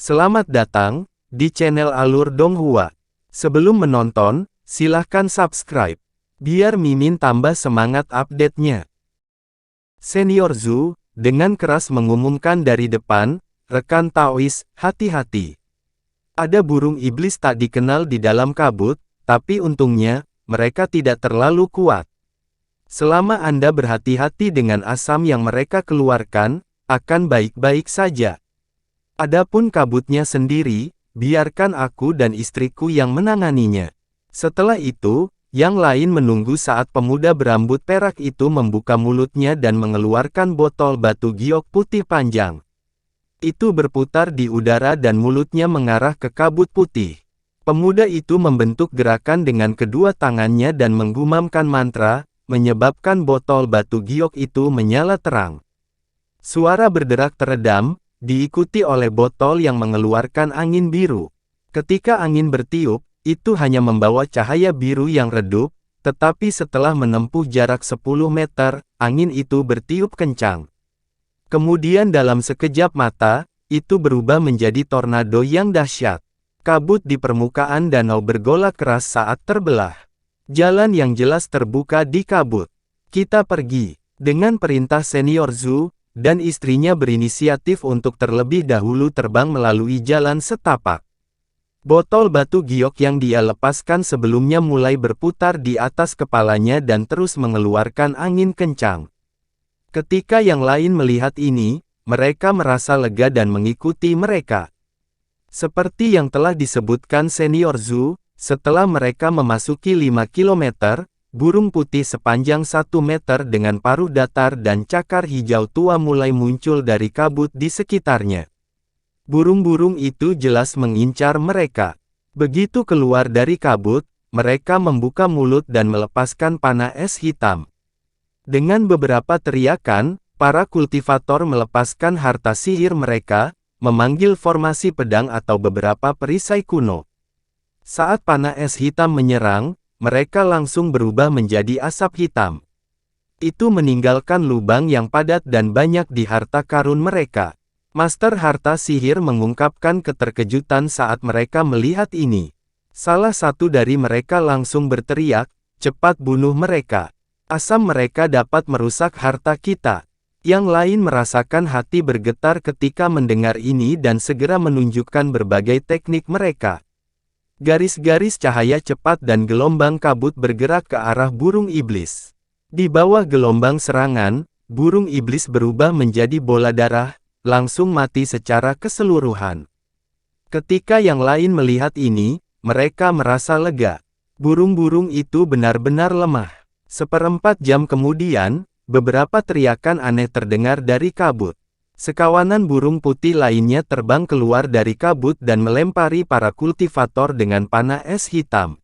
Selamat datang di channel Alur Donghua. Sebelum menonton, silahkan subscribe, biar Mimin tambah semangat update-nya. Senior Zhu dengan keras mengumumkan dari depan, "Rekan Taois, hati-hati. Ada burung iblis tak dikenal di dalam kabut, tapi untungnya, mereka tidak terlalu kuat. Selama Anda berhati-hati dengan asam yang mereka keluarkan, akan baik-baik saja. Adapun kabutnya sendiri, biarkan aku dan istriku yang menanganinya." Setelah itu, yang lain menunggu saat pemuda berambut perak itu membuka mulutnya dan mengeluarkan botol batu giok putih panjang. Itu berputar di udara dan mulutnya mengarah ke kabut putih. Pemuda itu membentuk gerakan dengan kedua tangannya dan menggumamkan mantra, menyebabkan botol batu giok itu menyala terang. Suara berderak teredam, diikuti oleh botol yang mengeluarkan angin biru. Ketika angin bertiup, itu hanya membawa cahaya biru yang redup, tetapi setelah menempuh jarak 10 meter, angin itu bertiup kencang. Kemudian dalam sekejap mata, itu berubah menjadi tornado yang dahsyat. Kabut di permukaan danau bergolak keras saat terbelah. Jalan yang jelas terbuka di kabut. "Kita pergi," dengan perintah Senior Zhu, dan istrinya berinisiatif untuk terlebih dahulu terbang melalui jalan setapak. Botol batu giok yang dia lepaskan sebelumnya mulai berputar di atas kepalanya dan terus mengeluarkan angin kencang. Ketika yang lain melihat ini, mereka merasa lega dan mengikuti mereka. Seperti yang telah disebutkan Senior Zhu, setelah mereka memasuki 5 kilometer, burung putih sepanjang 1 meter dengan paruh datar dan cakar hijau tua mulai muncul dari kabut di sekitarnya. Burung-burung itu jelas mengincar mereka. Begitu keluar dari kabut, mereka membuka mulut dan melepaskan panah es hitam. Dengan beberapa teriakan, para kultivator melepaskan harta sihir mereka, memanggil formasi pedang atau beberapa perisai kuno. Saat panah es hitam menyerang, mereka langsung berubah menjadi asap hitam. Itu meninggalkan lubang yang padat dan banyak di harta karun mereka. Master harta sihir mengungkapkan keterkejutan saat mereka melihat ini. Salah satu dari mereka langsung berteriak, "Cepat bunuh mereka. Asam mereka dapat merusak harta kita." Yang lain merasakan hati bergetar ketika mendengar ini dan segera menunjukkan berbagai teknik mereka. Garis-garis cahaya cepat dan gelombang kabut bergerak ke arah burung iblis. Di bawah gelombang serangan, burung iblis berubah menjadi bola darah, langsung mati secara keseluruhan. Ketika yang lain melihat ini, mereka merasa lega. Burung-burung itu benar-benar lemah. 1/4 jam kemudian, beberapa teriakan aneh terdengar dari kabut. Sekawanan burung putih lainnya terbang keluar dari kabut dan melempari para kultivator dengan panah es hitam.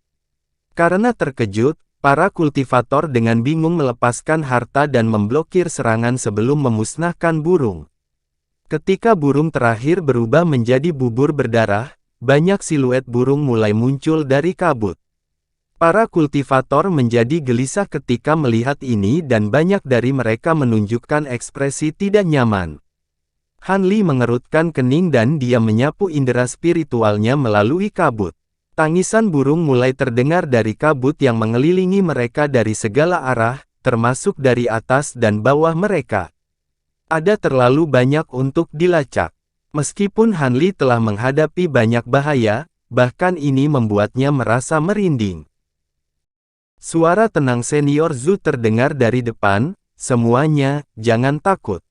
Karena terkejut, para kultivator dengan bingung melepaskan harta dan memblokir serangan sebelum memusnahkan burung. Ketika burung terakhir berubah menjadi bubur berdarah, banyak siluet burung mulai muncul dari kabut. Para kultivator menjadi gelisah ketika melihat ini dan banyak dari mereka menunjukkan ekspresi tidak nyaman. Han Li mengerutkan kening dan dia menyapu indera spiritualnya melalui kabut. Tangisan burung mulai terdengar dari kabut yang mengelilingi mereka dari segala arah, termasuk dari atas dan bawah mereka. Ada terlalu banyak untuk dilacak. Meskipun Han Li telah menghadapi banyak bahaya, bahkan ini membuatnya merasa merinding. Suara tenang Senior Zhu terdengar dari depan, "Semuanya, jangan takut.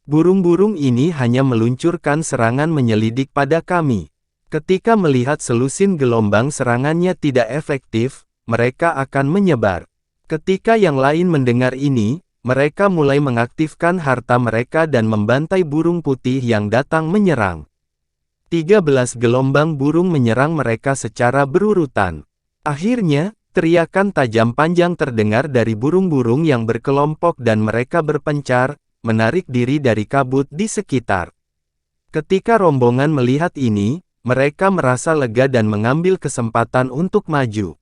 Burung-burung ini hanya meluncurkan serangan menyelidik pada kami. Ketika melihat selusin gelombang serangannya tidak efektif, mereka akan menyebar." Ketika yang lain mendengar ini, mereka mulai mengaktifkan harta mereka dan membantai burung putih yang datang menyerang. 13 gelombang burung menyerang mereka secara berurutan. Akhirnya, teriakan tajam panjang terdengar dari burung-burung yang berkelompok dan mereka berpencar, menarik diri dari kabut di sekitar. Ketika rombongan melihat ini, mereka merasa lega dan mengambil kesempatan untuk maju.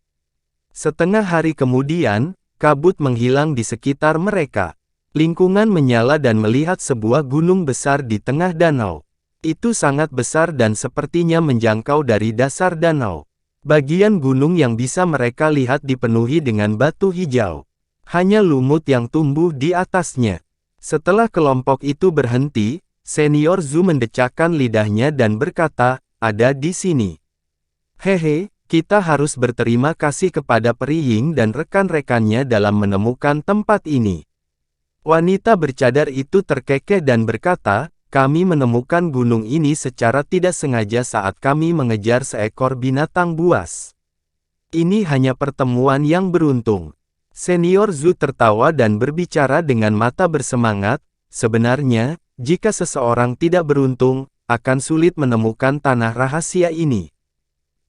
Setengah hari kemudian, kabut menghilang di sekitar mereka. Lingkungan menyala dan melihat sebuah gunung besar di tengah danau. Itu sangat besar dan sepertinya menjangkau dari dasar danau. Bagian gunung yang bisa mereka lihat dipenuhi dengan batu hijau. Hanya lumut yang tumbuh di atasnya. Setelah kelompok itu berhenti, Senior Zhu mendecakkan lidahnya dan berkata, "Ada di sini." Hehe, kita harus berterima kasih kepada Peri Ying dan rekan-rekannya dalam menemukan tempat ini. Wanita bercadar itu terkekeh dan berkata, "Kami menemukan gunung ini secara tidak sengaja saat kami mengejar seekor binatang buas. Ini hanya pertemuan yang beruntung." Senior Zhu tertawa dan berbicara dengan mata bersemangat, "Sebenarnya, jika seseorang tidak beruntung, akan sulit menemukan tanah rahasia ini.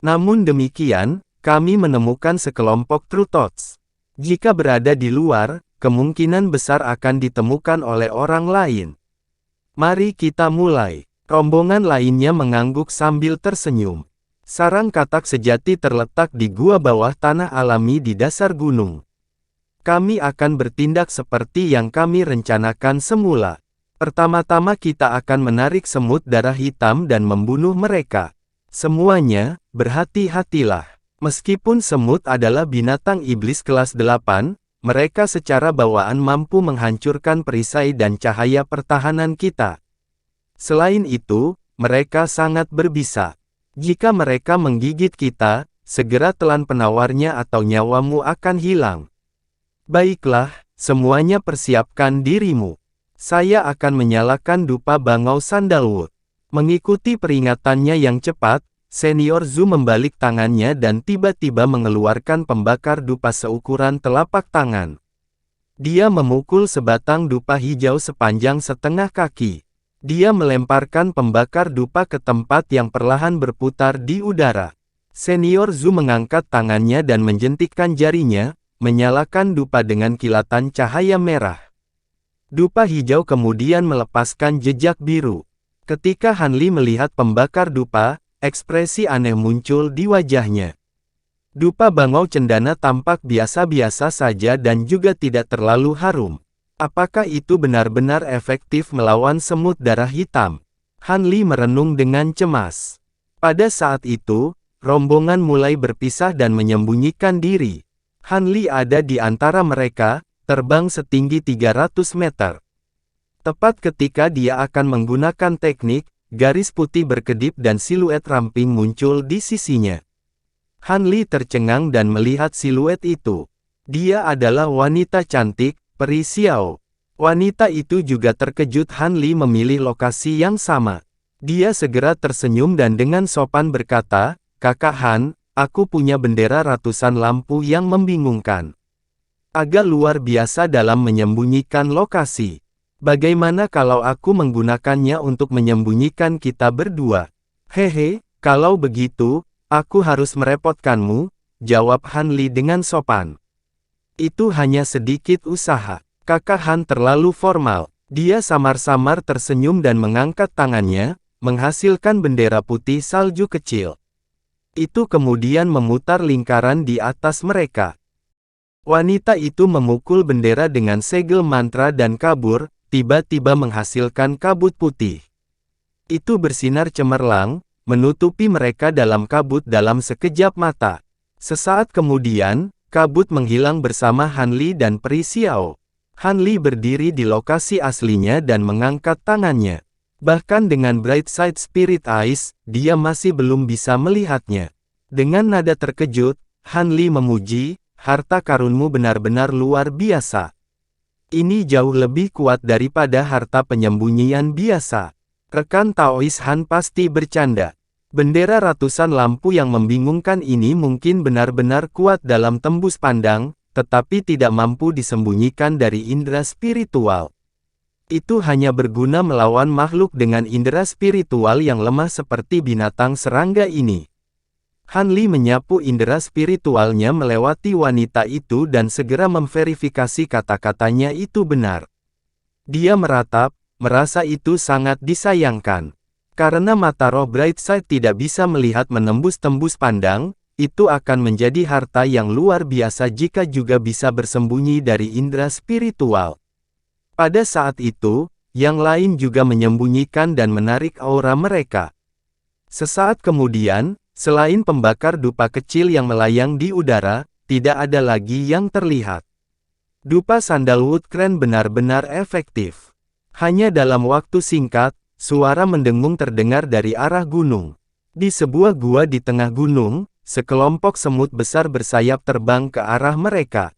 Namun demikian, kami menemukan sekelompok True Thoughts. Jika berada di luar, kemungkinan besar akan ditemukan oleh orang lain. Mari kita mulai." Rombongan lainnya mengangguk sambil tersenyum. Sarang katak sejati terletak di gua bawah tanah alami di dasar gunung. Kami akan bertindak seperti yang kami rencanakan semula. Pertama-tama kita akan menarik semut darah hitam dan membunuh mereka. Semuanya, berhati-hatilah. Meskipun semut adalah binatang iblis kelas 8, mereka secara bawaan mampu menghancurkan perisai dan cahaya pertahanan kita. Selain itu, mereka sangat berbisa. Jika mereka menggigit kita, segera telan penawarnya atau nyawamu akan hilang. Baiklah, semuanya persiapkan dirimu. Saya akan menyalakan dupa bangau sandalwood. Mengikuti peringatannya yang cepat, Senior Zhu membalik tangannya dan tiba-tiba mengeluarkan pembakar dupa seukuran telapak tangan. Dia memukul sebatang dupa hijau sepanjang setengah kaki. Dia melemparkan pembakar dupa ke tempat yang perlahan berputar di udara. Senior Zhu mengangkat tangannya dan menjentikkan jarinya, menyalakan dupa dengan kilatan cahaya merah. Dupa hijau kemudian melepaskan jejak biru. Ketika Han Li melihat pembakar dupa, ekspresi aneh muncul di wajahnya. Dupa bangau cendana tampak biasa-biasa saja dan juga tidak terlalu harum. Apakah itu benar-benar efektif melawan semut darah hitam? Han Li merenung dengan cemas. Pada saat itu, rombongan mulai berpisah dan menyembunyikan diri. Han Li ada di antara mereka, terbang setinggi 300 meter. Tepat ketika dia akan menggunakan teknik, garis putih berkedip dan siluet ramping muncul di sisinya. Han Li tercengang dan melihat siluet itu. Dia adalah wanita cantik, Peri Xiao. Wanita itu juga terkejut Han Li memilih lokasi yang sama. Dia segera tersenyum dan dengan sopan berkata, "Kakak Han, aku punya bendera ratusan lampu yang membingungkan. Agak luar biasa dalam menyembunyikan lokasi. Bagaimana kalau aku menggunakannya untuk menyembunyikan kita berdua?" "Hehe, kalau begitu, aku harus merepotkanmu," jawab Han Li dengan sopan. "Itu hanya sedikit usaha." Kakak Han terlalu formal. Dia samar-samar tersenyum dan mengangkat tangannya, menghasilkan bendera putih salju kecil. Itu kemudian memutar lingkaran di atas mereka. Wanita itu memukul bendera dengan segel mantra dan kabur, tiba-tiba menghasilkan kabut putih. Itu bersinar cemerlang, menutupi mereka dalam kabut dalam sekejap mata. Sesaat kemudian, kabut menghilang bersama Han Li dan Peri Xiao. Han Li berdiri di lokasi aslinya dan mengangkat tangannya. Bahkan dengan Bright Side Spirit Eyes, dia masih belum bisa melihatnya. Dengan nada terkejut, Han Li memuji, "Harta karunmu benar-benar luar biasa. Ini jauh lebih kuat daripada harta penyembunyian biasa." Rekan Taois Han pasti bercanda. Bendera ratusan lampu yang membingungkan ini mungkin benar-benar kuat dalam tembus pandang, tetapi tidak mampu disembunyikan dari indera spiritual. Itu hanya berguna melawan makhluk dengan indera spiritual yang lemah seperti binatang serangga ini. Han Li menyapu indera spiritualnya melewati wanita itu dan segera memverifikasi kata-katanya itu benar. Dia meratap, merasa itu sangat disayangkan. Karena mata roh Bright Side tidak bisa melihat menembus-tembus pandang, itu akan menjadi harta yang luar biasa jika juga bisa bersembunyi dari indera spiritual. Pada saat itu, yang lain juga menyembunyikan dan menarik aura mereka. Sesaat kemudian, selain pembakar dupa kecil yang melayang di udara, tidak ada lagi yang terlihat. Dupa Sandalwood Crane benar-benar efektif. Hanya dalam waktu singkat, suara mendengung terdengar dari arah gunung. Di sebuah gua di tengah gunung, sekelompok semut besar bersayap terbang ke arah mereka.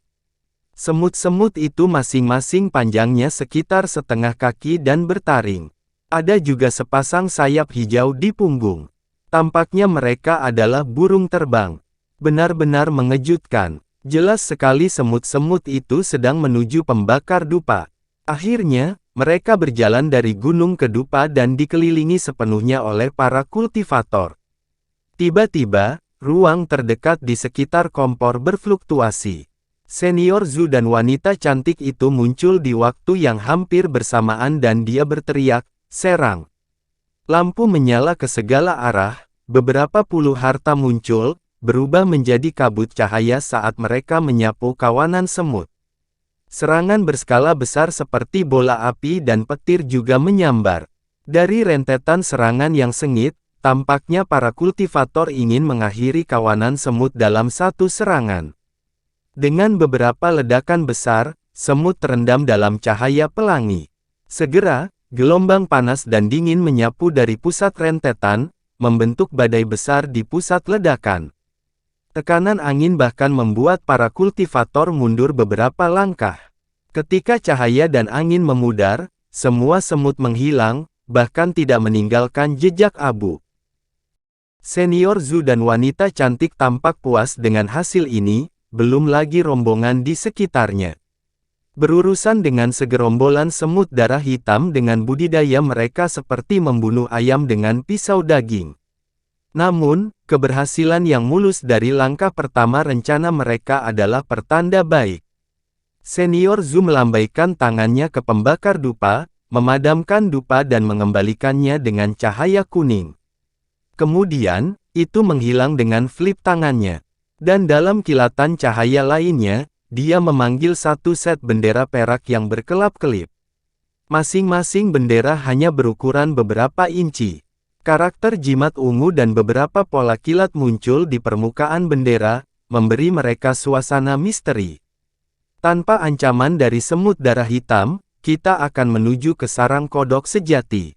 Semut-semut itu masing-masing panjangnya sekitar setengah kaki dan bertaring. Ada juga sepasang sayap hijau di punggung. Tampaknya mereka adalah burung terbang. Benar-benar mengejutkan. Jelas sekali semut-semut itu sedang menuju pembakar dupa. Akhirnya, mereka berjalan dari gunung ke dupa dan dikelilingi sepenuhnya oleh para kultivator. Tiba-tiba, ruang terdekat di sekitar kompor berfluktuasi. Senior Zhu dan wanita cantik itu muncul di waktu yang hampir bersamaan dan dia berteriak, "Serang!" Lampu menyala ke segala arah, beberapa puluh harta muncul, berubah menjadi kabut cahaya saat mereka menyapu kawanan semut. Serangan berskala besar seperti bola api dan petir juga menyambar. Dari rentetan serangan yang sengit, tampaknya para kultivator ingin mengakhiri kawanan semut dalam satu serangan. Dengan beberapa ledakan besar, semut terendam dalam cahaya pelangi. Segera, gelombang panas dan dingin menyapu dari pusat rentetan, membentuk badai besar di pusat ledakan. Tekanan angin bahkan membuat para kultivator mundur beberapa langkah. Ketika cahaya dan angin memudar, semua semut menghilang, bahkan tidak meninggalkan jejak abu. Senior Zhu dan wanita cantik tampak puas dengan hasil ini, belum lagi rombongan di sekitarnya. Berurusan dengan segerombolan semut darah hitam dengan budidaya mereka seperti membunuh ayam dengan pisau daging. Namun, keberhasilan yang mulus dari langkah pertama rencana mereka adalah pertanda baik. Senior Zhu melambaikan tangannya ke pembakar dupa, memadamkan dupa dan mengembalikannya dengan cahaya kuning. Kemudian, itu menghilang dengan flip tangannya. Dan dalam kilatan cahaya lainnya, dia memanggil satu set bendera perak yang berkelap-kelip. Masing-masing bendera hanya berukuran beberapa inci. Karakter jimat ungu dan beberapa pola kilat muncul di permukaan bendera, memberi mereka suasana misteri. Tanpa ancaman dari semut darah hitam, kita akan menuju ke sarang kodok sejati.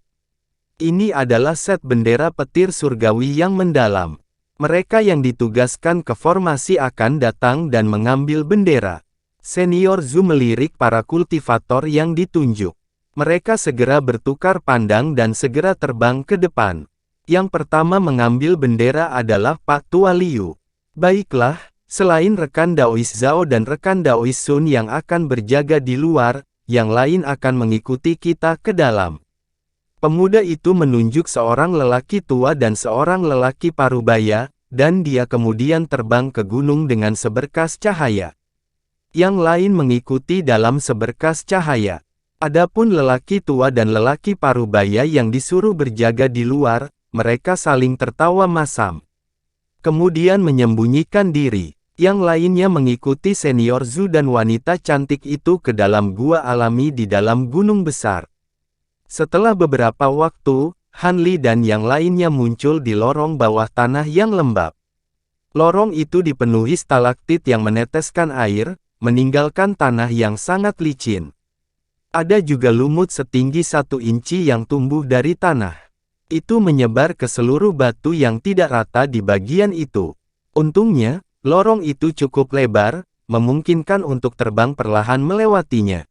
Ini adalah set bendera petir surgawi yang mendalam. Mereka yang ditugaskan ke formasi akan datang dan mengambil bendera. Senior Zhu melirik para kultivator yang ditunjuk. Mereka segera bertukar pandang dan segera terbang ke depan. Yang pertama mengambil bendera adalah Pak Tua Liu. Baiklah, selain rekan Daois Zhao dan rekan Daois Sun yang akan berjaga di luar, yang lain akan mengikuti kita ke dalam. Pemuda itu menunjuk seorang lelaki tua dan seorang lelaki parubaya, dan dia kemudian terbang ke gunung dengan seberkas cahaya. Yang lain mengikuti dalam seberkas cahaya. Adapun lelaki tua dan lelaki parubaya yang disuruh berjaga di luar, mereka saling tertawa masam. Kemudian menyembunyikan diri. Yang lainnya mengikuti Senior Zhu dan wanita cantik itu ke dalam gua alami di dalam gunung besar. Setelah beberapa waktu, Han Li dan yang lainnya muncul di lorong bawah tanah yang lembab. Lorong itu dipenuhi stalaktit yang meneteskan air, meninggalkan tanah yang sangat licin. Ada juga lumut setinggi 1 inci yang tumbuh dari tanah. Itu menyebar ke seluruh batu yang tidak rata di bagian itu. Untungnya, lorong itu cukup lebar, memungkinkan untuk terbang perlahan melewatinya.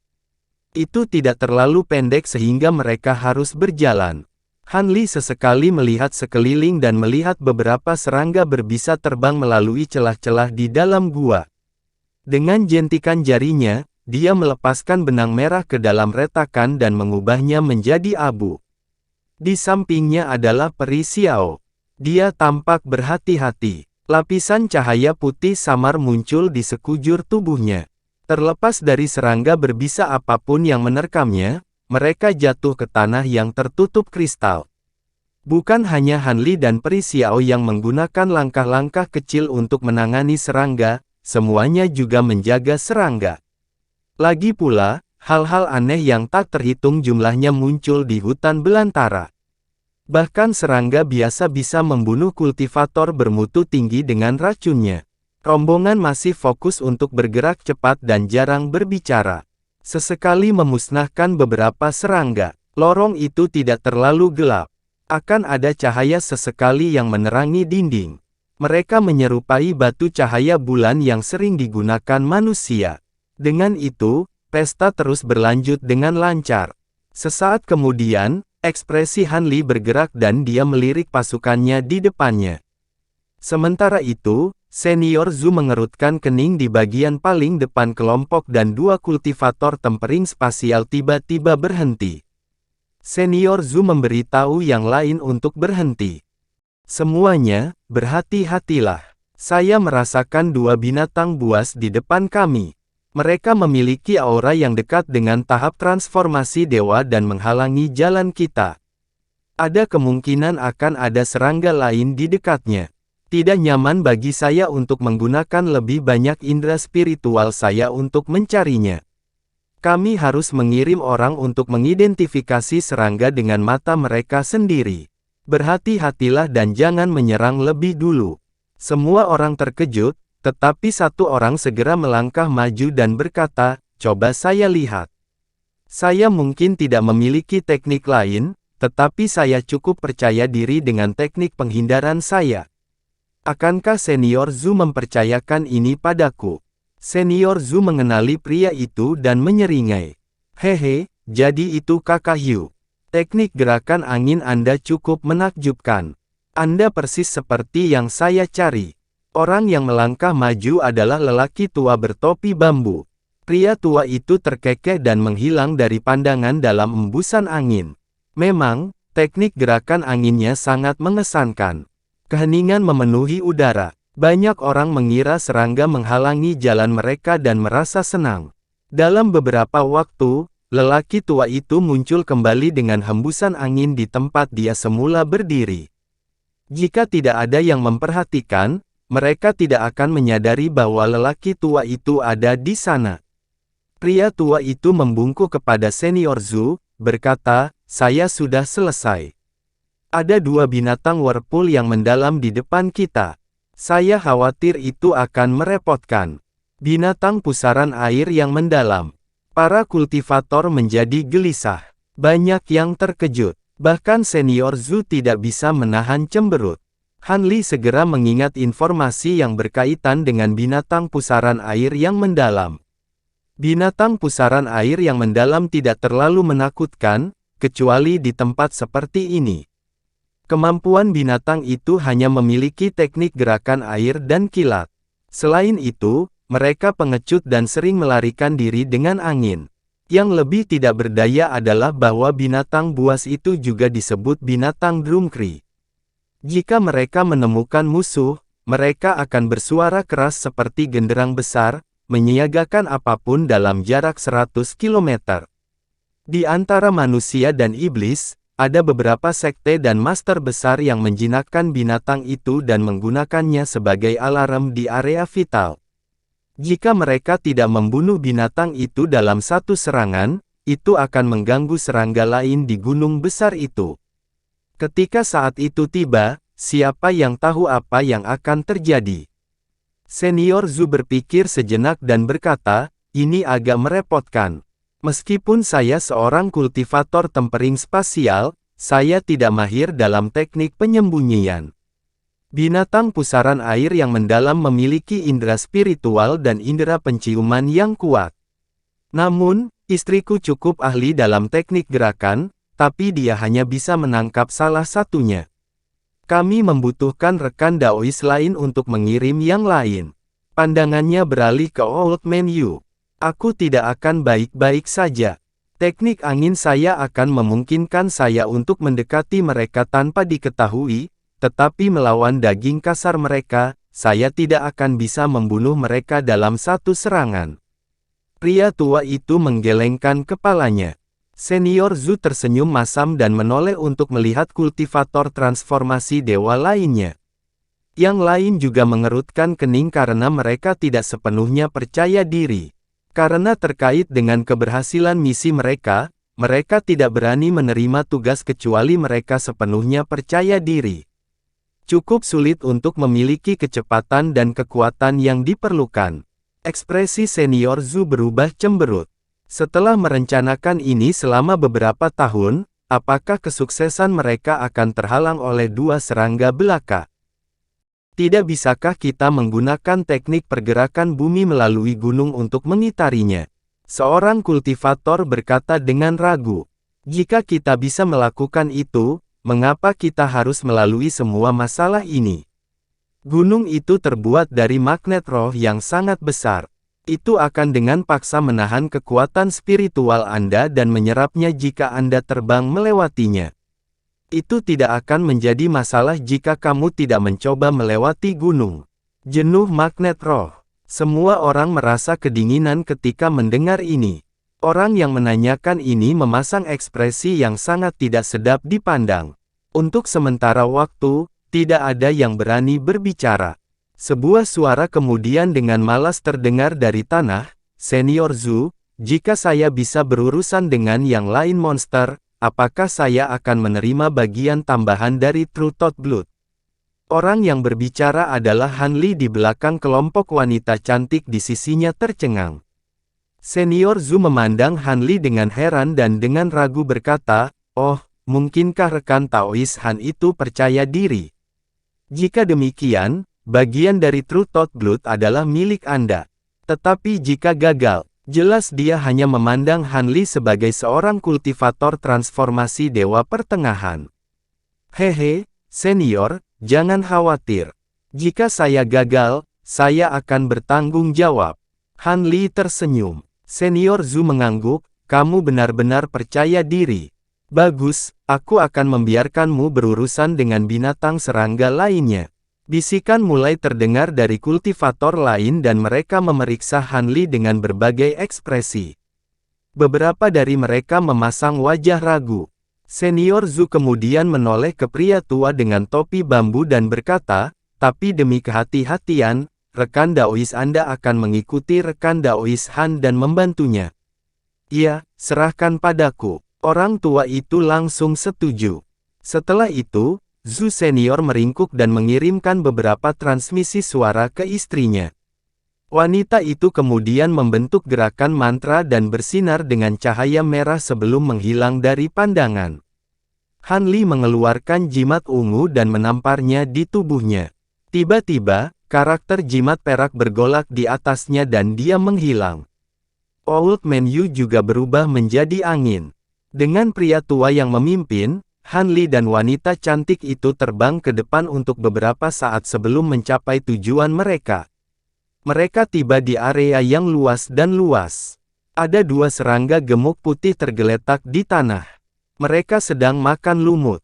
Itu tidak terlalu pendek sehingga mereka harus berjalan. Han Li sesekali melihat sekeliling dan melihat beberapa serangga berbisa terbang melalui celah-celah di dalam gua. Dengan jentikan jarinya, dia melepaskan benang merah ke dalam retakan dan mengubahnya menjadi abu. Di sampingnya adalah peri Xiao. Dia tampak berhati-hati. Lapisan cahaya putih samar muncul di sekujur tubuhnya. Terlepas dari serangga berbisa apapun yang menerkamnya, mereka jatuh ke tanah yang tertutup kristal. Bukan hanya Han Li dan peri Xiao yang menggunakan langkah-langkah kecil untuk menangani serangga, semuanya juga menjaga serangga. Lagi pula, Hal-hal aneh yang tak terhitung jumlahnya muncul di hutan belantara. Bahkan serangga biasa bisa membunuh kultivator bermutu tinggi dengan racunnya. Rombongan masih fokus untuk bergerak cepat dan jarang berbicara. Sesekali memusnahkan beberapa serangga. Lorong itu tidak terlalu gelap. Akan ada cahaya sesekali yang menerangi dinding. Mereka menyerupai batu cahaya bulan yang sering digunakan manusia. Dengan itu, pesta terus berlanjut dengan lancar. Sesaat kemudian, ekspresi Han Li bergerak dan dia melirik pasukannya di depannya. Sementara itu, Senior Zhu mengerutkan kening di bagian paling depan kelompok dan dua kultivator tempering spasial tiba-tiba berhenti. Senior Zhu memberitahu yang lain untuk berhenti. Semuanya, berhati-hatilah. Saya merasakan dua binatang buas di depan kami. Mereka memiliki aura yang dekat dengan tahap transformasi dewa dan menghalangi jalan kita. Ada kemungkinan akan ada serangga lain di dekatnya. Tidak nyaman bagi saya untuk menggunakan lebih banyak indera spiritual saya untuk mencarinya. Kami harus mengirim orang untuk mengidentifikasi serangga dengan mata mereka sendiri. Berhati-hatilah dan jangan menyerang lebih dulu. Semua orang terkejut. Tetapi satu orang segera melangkah maju dan berkata, coba saya lihat. Saya mungkin tidak memiliki teknik lain, tetapi saya cukup percaya diri dengan teknik penghindaran saya. Akankah Senior Zhu mempercayakan ini padaku? Senior Zhu mengenali pria itu dan menyeringai. Hehe, jadi itu Kakak Yu. Teknik gerakan angin Anda cukup menakjubkan. Anda persis seperti yang saya cari. Orang yang melangkah maju adalah lelaki tua bertopi bambu. Pria tua itu terkekeh dan menghilang dari pandangan dalam embusan angin. Memang, teknik gerakan anginnya sangat mengesankan. Keheningan memenuhi udara. Banyak orang mengira serangga menghalangi jalan mereka dan merasa senang. Dalam beberapa waktu, lelaki tua itu muncul kembali dengan hembusan angin di tempat dia semula berdiri. Jika tidak ada yang memperhatikan, mereka tidak akan menyadari bahwa lelaki tua itu ada di sana. Pria tua itu membungkuk kepada Senior Zhu, berkata, saya sudah selesai. Ada dua binatang whirlpool yang mendalam di depan kita. Saya khawatir itu akan merepotkan. Binatang pusaran air yang mendalam. Para kultivator menjadi gelisah. Banyak yang terkejut. Bahkan Senior Zhu tidak bisa menahan cemberut. Han Li segera mengingat informasi yang berkaitan dengan binatang pusaran air yang mendalam. Binatang pusaran air yang mendalam tidak terlalu menakutkan, kecuali di tempat seperti ini. Kemampuan binatang itu hanya memiliki teknik gerakan air dan kilat. Selain itu, mereka pengecut dan sering melarikan diri dengan angin. Yang lebih tidak berdaya adalah bahwa binatang buas itu juga disebut binatang drumkri. Jika mereka menemukan musuh, mereka akan bersuara keras seperti genderang besar, menyiagakan apapun dalam jarak 100 km. Di antara manusia dan iblis, ada beberapa sekte dan master besar yang menjinakkan binatang itu dan menggunakannya sebagai alarm di area vital. Jika mereka tidak membunuh binatang itu dalam satu serangan, itu akan mengganggu serangga lain di gunung besar itu. Ketika saat itu tiba, siapa yang tahu apa yang akan terjadi? Senior Zhu berpikir sejenak dan berkata, ini agak merepotkan. Meskipun saya seorang kultivator tempering spasial, saya tidak mahir dalam teknik penyembunyian. Binatang pusaran air yang mendalam memiliki indera spiritual dan indera penciuman yang kuat. Namun, istriku cukup ahli dalam teknik gerakan, tapi dia hanya bisa menangkap salah satunya. Kami membutuhkan rekan Daois lain untuk mengirim yang lain. Pandangannya beralih ke Old Man Yu. Aku tidak akan baik-baik saja. Teknik angin saya akan memungkinkan saya untuk mendekati mereka tanpa diketahui, tetapi melawan daging kasar mereka, saya tidak akan bisa membunuh mereka dalam satu serangan. Pria tua itu menggelengkan kepalanya. Senior Zhu tersenyum masam dan menoleh untuk melihat kultivator transformasi dewa lainnya. Yang lain juga mengerutkan kening karena mereka tidak sepenuhnya percaya diri. Karena terkait dengan keberhasilan misi mereka, mereka tidak berani menerima tugas kecuali mereka sepenuhnya percaya diri. Cukup sulit untuk memiliki kecepatan dan kekuatan yang diperlukan. Ekspresi senior Zhu berubah cemberut. Setelah merencanakan ini selama beberapa tahun, apakah kesuksesan mereka akan terhalang oleh dua serangga belaka? Tidak bisakah kita menggunakan teknik pergerakan bumi melalui gunung untuk mengitarinya? Seorang kultivator berkata dengan ragu. Jika kita bisa melakukan itu, mengapa kita harus melalui semua masalah ini? Gunung itu terbuat dari magnet roh yang sangat besar. Itu akan dengan paksa menahan kekuatan spiritual Anda dan menyerapnya jika Anda terbang melewatinya. Itu tidak akan menjadi masalah jika kamu tidak mencoba melewati gunung. Jenuh magnet roh. Semua orang merasa kedinginan ketika mendengar ini. Orang yang menanyakan ini memasang ekspresi yang sangat tidak sedap dipandang. Untuk sementara waktu, tidak ada yang berani berbicara. Sebuah suara kemudian dengan malas terdengar dari tanah, Senior Zhu, jika saya bisa berurusan dengan yang lain monster, apakah saya akan menerima bagian tambahan dari True Thought Blood? Orang yang berbicara adalah Han Li di belakang kelompok wanita cantik di sisinya tercengang. Senior Zhu memandang Han Li dengan heran dan dengan ragu berkata, "Oh, mungkinkah rekan Taois Han itu percaya diri? Jika demikian, bagian dari True Thought Blood adalah milik Anda. Tetapi jika gagal, jelas dia hanya memandang Han Li sebagai seorang kultivator transformasi Dewa Pertengahan. Hehe, senior, jangan khawatir. Jika saya gagal, saya akan bertanggung jawab." Han Li tersenyum. Senior Zhu mengangguk, "Kamu benar-benar percaya diri. Bagus, aku akan membiarkanmu berurusan dengan binatang serangga lainnya." Bisikan mulai terdengar dari kultivator lain dan mereka memeriksa Han Li dengan berbagai ekspresi. Beberapa dari mereka memasang wajah ragu. Senior Zhu kemudian menoleh ke pria tua dengan topi bambu dan berkata, "Tapi demi kehati-hatian, rekan Daois Anda akan mengikuti rekan Daois Han dan membantunya." "Iya, serahkan padaku." Orang tua itu langsung setuju. Setelah itu, Zhu senior meringkuk dan mengirimkan beberapa transmisi suara ke istrinya. Wanita itu kemudian membentuk gerakan mantra dan bersinar dengan cahaya merah sebelum menghilang dari pandangan. Han Li mengeluarkan jimat ungu dan menamparnya di tubuhnya. Tiba-tiba, karakter jimat perak bergolak di atasnya dan dia menghilang. Old Man Yu juga berubah menjadi angin. Dengan pria tua yang memimpin, Han Li dan wanita cantik itu terbang ke depan untuk beberapa saat sebelum mencapai tujuan mereka. Mereka tiba di area yang luas dan luas. Ada dua serangga gemuk putih tergeletak di tanah. Mereka sedang makan lumut.